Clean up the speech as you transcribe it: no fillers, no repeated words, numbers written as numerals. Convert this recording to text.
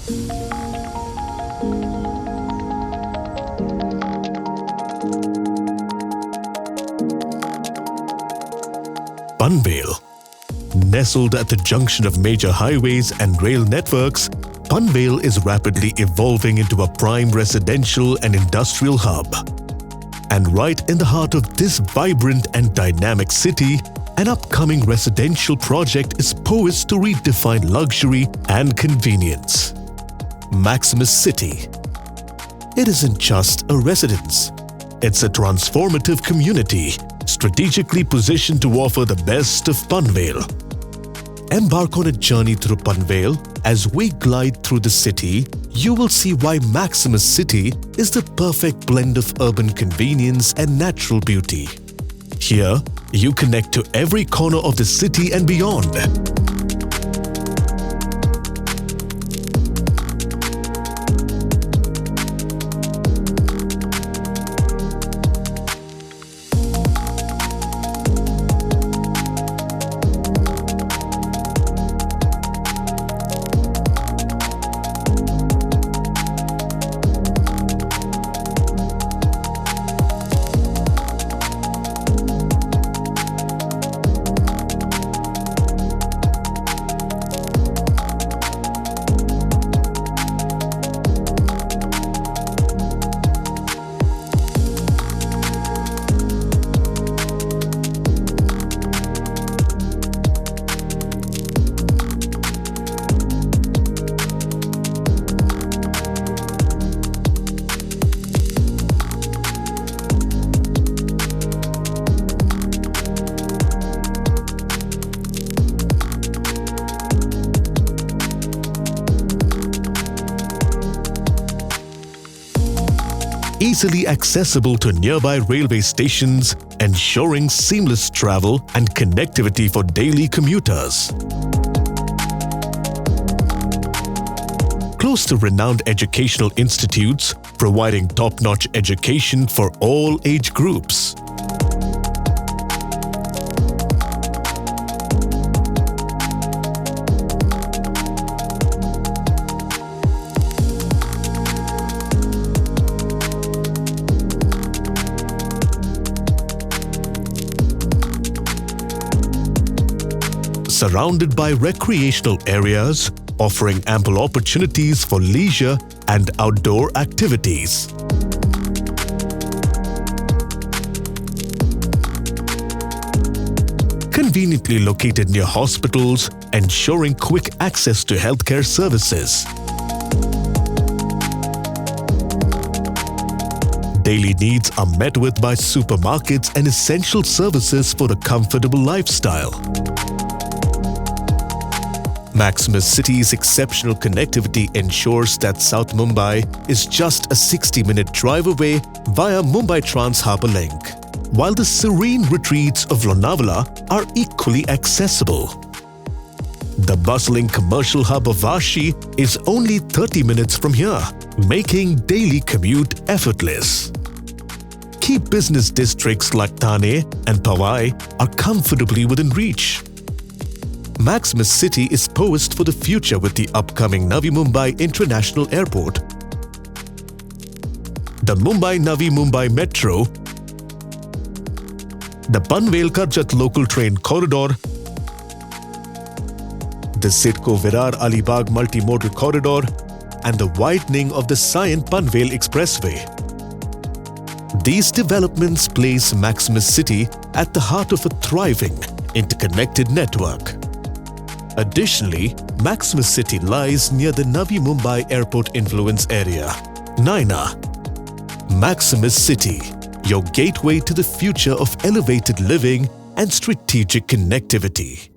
Panvel. Nestled at the junction of major highways and rail networks, Panvel is rapidly evolving into a prime residential and industrial hub. And right in the heart of this vibrant and dynamic city, an upcoming residential project is poised to redefine luxury and convenience. Maximus City. It isn't just a residence. It's a transformative community, strategically positioned to offer the best of Panvel. Embark on a journey through Panvel. As we glide through the city, you will see why Maximus City is the perfect blend of urban convenience and natural beauty. Here, you connect to every corner of the city and beyond. Easily accessible to nearby railway stations, ensuring seamless travel and connectivity for daily commuters. Close to renowned educational institutes, providing top-notch education for all age groups. Surrounded by recreational areas, offering ample opportunities for leisure and outdoor activities. Conveniently located near hospitals, ensuring quick access to healthcare services. Daily needs are met with by supermarkets and essential services for a comfortable lifestyle. Maximus City's exceptional connectivity ensures that South Mumbai is just a 60-minute drive away via Mumbai Trans Harbour Link, while the serene retreats of Lonavala are equally accessible. The bustling commercial hub of Vashi is only 30 minutes from here, making daily commute effortless. Key business districts like Thane and Powai are comfortably within reach. Maximus City is poised for the future with the upcoming Navi Mumbai International Airport, the Mumbai-Navi Mumbai Metro, the Panvel-Karjat local train corridor, the Sidco-Virar Alibag multimodal corridor, and the widening of the Sion-Panvel Expressway. These developments place Maximus City at the heart of a thriving, interconnected network. Additionally, Maximus City lies near the Navi Mumbai Airport influence area. Naina. Maximus City, your gateway to the future of elevated living and strategic connectivity.